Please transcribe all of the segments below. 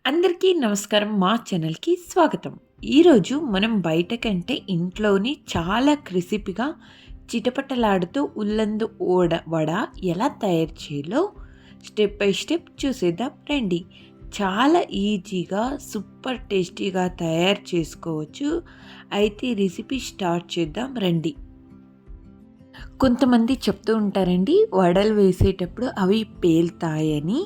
అందరికీ నమస్కారం. మా ఛానల్‌కి స్వాగతం. ఈరోజు మనం బయట కంటే ఇంట్లోని చాలా క్రిస్పీగా చిటపటలాడుతూ ఉల్లందు వడ ఎలా తయారు చేయాలో స్టెప్ బై స్టెప్ చూసేద్దాం రండి. చాలా ఈజీగా సూపర్ టేస్టీగా తయారు చేసుకోవచ్చు. అయితే రెసిపీ స్టార్ట్ చేద్దాం రండి. కొంతమంది చెప్తూ ఉంటారండి, వడలు వేసేటప్పుడు అవి పేలుతాయని.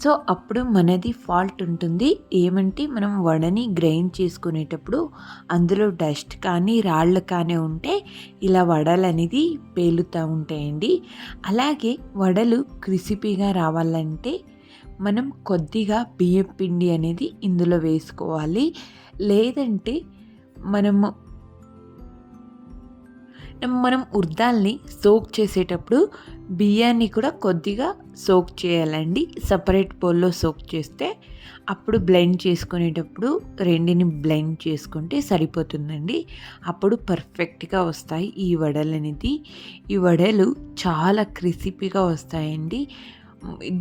సో అప్పుడు మనది ఫాల్ట్ ఉంటుంది. ఏమంటే మనం వడని గ్రైండ్ చేసుకునేటప్పుడు అందులో డస్ట్ కానీ రాళ్ళు కానీ ఉంటే ఇలా వడలు అనేది పేలుతూ ఉంటాయండి. అలాగే వడలు క్రిస్పీగా రావాలంటే మనం కొద్దిగా బియ్యం పిండి అనేది ఇందులో వేసుకోవాలి. లేదంటే మనము మనం ఉర్దాల్ని సోక్ చేసేటప్పుడు బియ్యాన్ని కూడా కొద్దిగా సోక్ చేయాలండి. సపరేట్ బౌల్లో సోక్ చేస్తే అప్పుడు బ్లెండ్ చేసుకునేటప్పుడు రెండిని బ్లెండ్ చేసుకుంటే సరిపోతుందండి. అప్పుడు పర్ఫెక్ట్గా వస్తాయి ఈ వడలు అనేది. ఈ వడలు చాలా క్రిస్పీగా వస్తాయండి.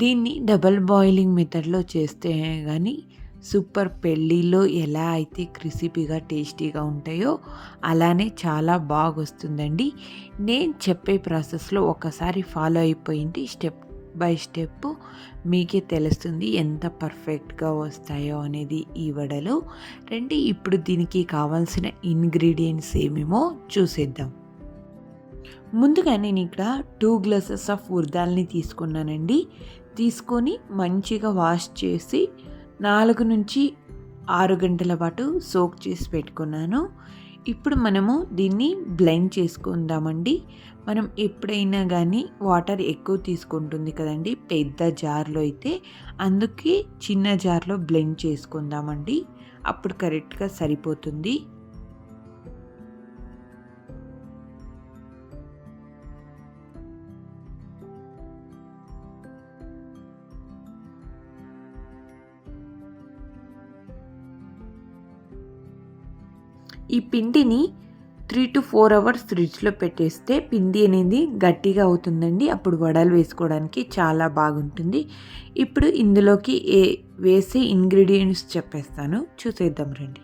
దీన్ని డబల్ బాయిలింగ్ మెథడ్లో చేస్తే కానీ సూపర్, పెళ్ళిలో ఎలా అయితే క్రిస్పీగా టేస్టీగా ఉంటాయో అలానే చాలా బాగా వస్తుందండి. నేను చెప్పే ప్రాసెస్లో ఒకసారి ఫాలో అయిపోయింది స్టెప్ బై స్టెప్ మీకే తెలుస్తుంది ఎంత పర్ఫెక్ట్గా వస్తాయో అనేది ఈ వడలు. రండి ఇప్పుడు దీనికి కావాల్సిన ఇంగ్రీడియంట్స్ ఏమేమో చూసేద్దాం. ముందుగా నేను ఇక్కడ 2 గ్లాసెస్ ఆఫ్ ఉర్దాల్ని తీసుకున్నానండి. తీసుకొని మంచిగా వాష్ చేసి 4 నుంచి 6 గంటల పాటు సోక్ చేసి పెట్టుకున్నాను. ఇప్పుడు మనము దీన్ని బ్లెండ్ చేసుకుందామండి. మనం ఎప్పుడైనా కానీ వాటర్ ఎక్కువ తీసుకుంటుంది కదండి పెద్ద జార్లో అయితే, అందుకే చిన్న జార్లో బ్లెండ్ చేసుకుందామండి. అప్పుడు కరెక్ట్గా సరిపోతుంది. ఈ పిండిని 3 to 4 అవర్స్ ఫ్రిడ్జ్లో పెట్టేస్తే పిండి అనేది గట్టిగా అవుతుందండి. అప్పుడు వడలు వేసుకోవడానికి చాలా బాగుంటుంది. ఇప్పుడు ఇందులోకి వేసే ఇంగ్రీడియంట్స్ చెప్పేస్తాను, చూసేద్దాం రండి.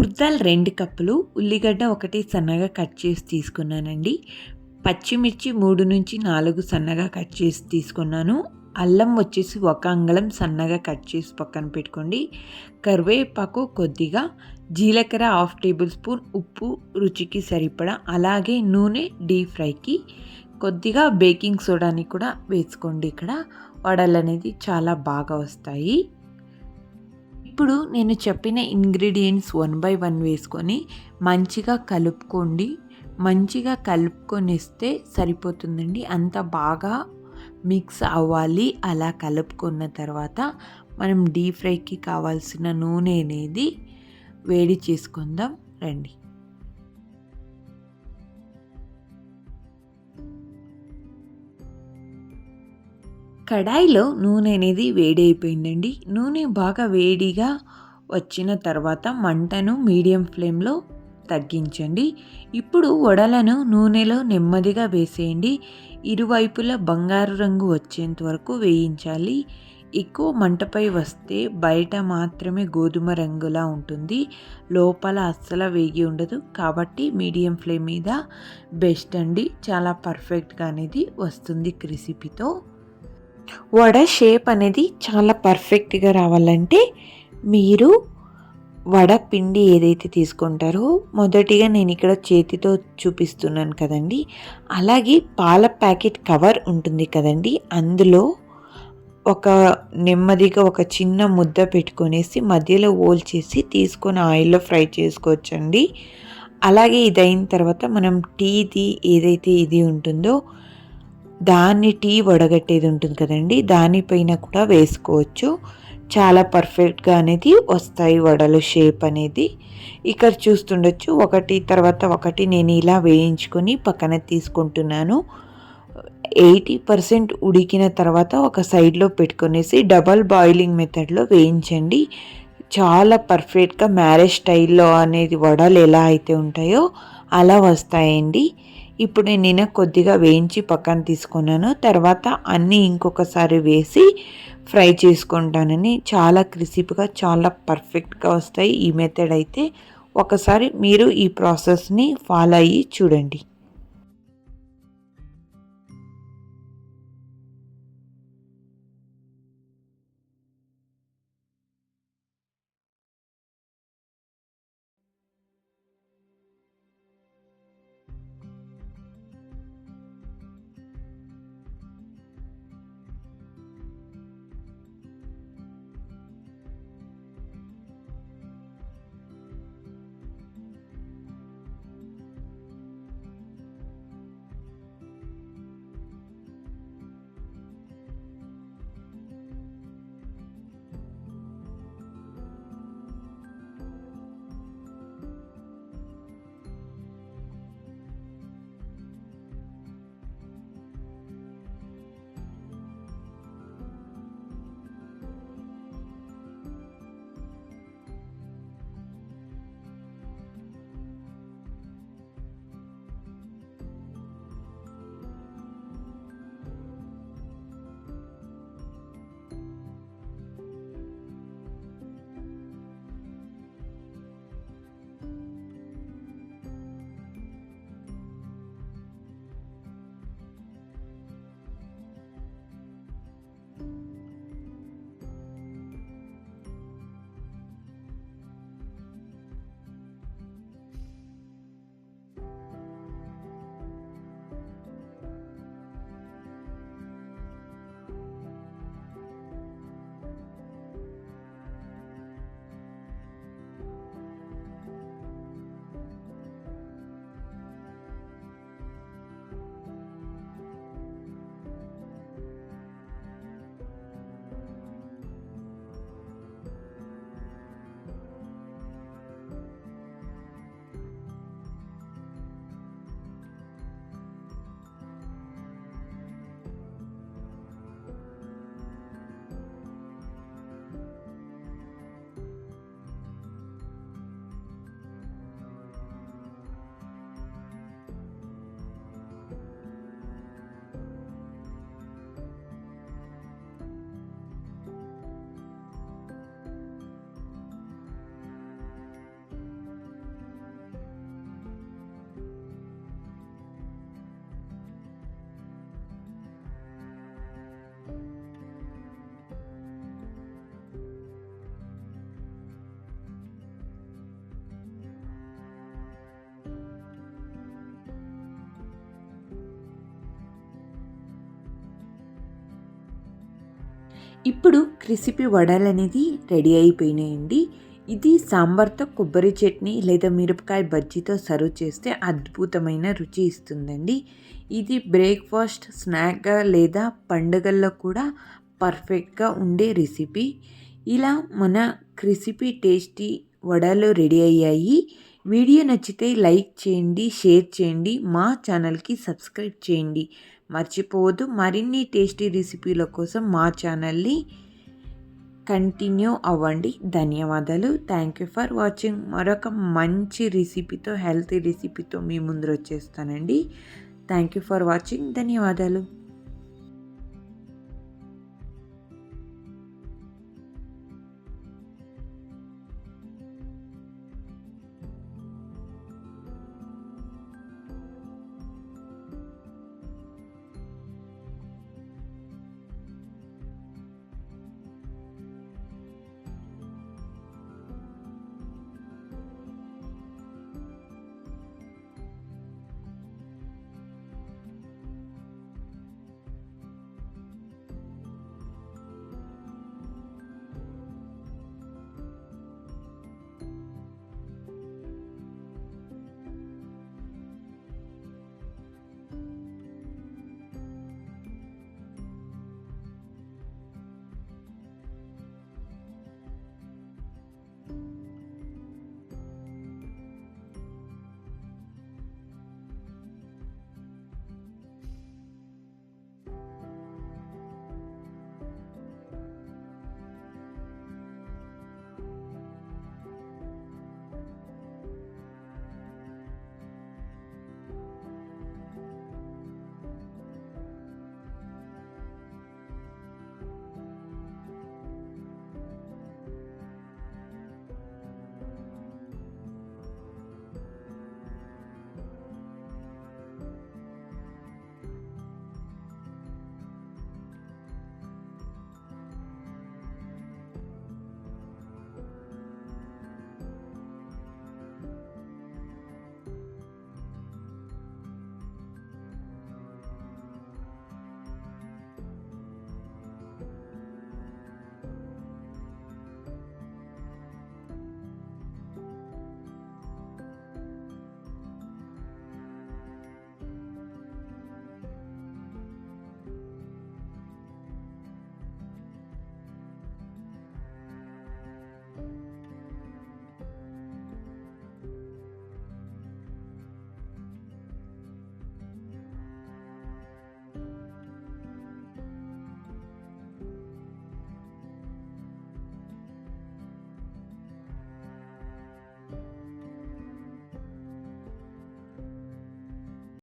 ఉర్దాలు 2 కప్పులు, ఉల్లిగడ్డ 1 సన్నగా కట్ చేసి తీసుకున్నానండి. పచ్చిమిర్చి 3 నుంచి 4 సన్నగా కట్ చేసి తీసుకున్నాను. అల్లం వచ్చేసి 1 అంగుళం సన్నగా కట్ చేసి పక్కన పెట్టుకోండి. కరివేపాకు కొద్దిగా, జీలకర్ర 1/2 టేబుల్ స్పూన్, ఉప్పు రుచికి సరిపడా, అలాగే నూనె డీప్ ఫ్రైకి, కొద్దిగా బేకింగ్ సోడాని కూడా వేసుకోండి. ఇక్కడ వడలు అనేది చాలా బాగా వస్తాయి. ఇప్పుడు నేను చెప్పిన ఇంగ్రీడియంట్స్ 1 బై 1 వేసుకొని మంచిగా కలుపుకోండి. మంచిగా కలుపుకొనిస్తే సరిపోతుందండి. అంత బాగా మిక్స్ అవ్వాలి. అలా కలుపుకున్న తర్వాత మనం డీప్ ఫ్రైకి కావాల్సిన నూనె అనేది వేడి చేసుకుందాం రండి. కడాయిలో నూనె అనేది వేడి అయిపోయిందండి. నూనె బాగా వేడిగా వచ్చిన తర్వాత మంటను మీడియం ఫ్లేమ్లో తగ్గించండి. ఇప్పుడు వడలను నూనెలో నెమ్మదిగా వేసేయండి. ఇరువైపులా బంగారు రంగు వచ్చేంత వరకు వేయించాలి. ఎక్కువ మంటపై వస్తే బయట మాత్రమే గోధుమ రంగులా ఉంటుంది, లోపల అస్సలు వేగి ఉండదు. కాబట్టి మీడియం ఫ్లేమ్ మీద బెస్ట్ అండి. చాలా పర్ఫెక్ట్గా అనేది వస్తుంది క్రిస్పీతో. వడ షేప్ అనేది చాలా పర్ఫెక్ట్గా రావాలంటే మీరు వడ పిండి ఏదైతే తీసుకుంటారో మొదటిగా నేను ఇక్కడ చేతితో చూపిస్తున్నాను కదండి, అలాగే పాల ప్యాకెట్ కవర్ ఉంటుంది కదండి, అందులో ఒక నెమ్మదిగా ఒక చిన్న ముద్ద పెట్టుకొనేసి మధ్యలో హోల్ చేసి తీసుకొని ఆయిల్లో ఫ్రై చేసుకోవచ్చండి. అలాగే ఇదైన తర్వాత మనం టీది ఏదైతే ఇది ఉంటుందో దాన్ని టీ వడగట్టేది ఉంటుంది కదండి, దానిపైన కూడా వేసుకోవచ్చు. చాలా పర్ఫెక్ట్గా అనేది వస్తాయి వడలు షేప్ అనేది. ఇక్కడ చూస్తుండొచ్చు ఒకటి తర్వాత ఒకటి నేను ఇలా వేయించుకొని పక్కన తీసుకుంటున్నాను. 80% ఉడికిన తర్వాత ఒక సైడ్లో పెట్టుకొనేసి డబల్ బాయిలింగ్ మెథడ్లో వేయించండి. చాలా పర్ఫెక్ట్గా మ్యారేజ్ స్టైల్లో అనేది వడలు ఎలా అయితే ఉంటాయో అలా వస్తాయండి. ఇప్పుడు నేను కొద్దిగా వేయించి పక్కన తీసుకున్నాను. తర్వాత అన్నీ ఇంకొకసారి వేసి ఫ్రై చేసుకుంటానని చాలా క్రిస్పీగా చాలా పర్ఫెక్ట్గా వస్తాయి ఈ మెథడ్ అయితే. ఒకసారి మీరు ఈ ప్రాసెస్ని ఫాలో అయ్యి చూడండి. ఇప్పుడు క్రిస్పీ వడలు అనేది రెడీ అయిపోయినాయండి. ఇది సాంబార్తో కొబ్బరి చట్నీ లేదా మిరపకాయ బజ్జీతో సర్వ్ చేస్తే అద్భుతమైన రుచి ఇస్తుందండి. ఇది బ్రేక్ఫాస్ట్, స్నాక్గా లేదా పండుగల్లో కూడా పర్ఫెక్ట్గా ఉండే రెసిపీ. ఇలా మన క్రిస్పీ టేస్టీ వడలు రెడీ అయ్యాయి. వీడియో నచ్చితే లైక్ చేయండి, షేర్ చేయండి, మా ఛానల్కి సబ్స్క్రైబ్ చేయండి. మర్చిపోవద్దు. మరిన్ని టేస్టీ రెసిపీల కోసం మా ఛానల్ని కంటిన్యూ అవ్వండి. ధన్యవాదాలు. Thank you for watching. మరొక మంచి రెసిపీతో, హెల్తీ రెసిపీతో మీ ముందు వచ్చేస్తానండి. Thank you for watching. ధన్యవాదాలు.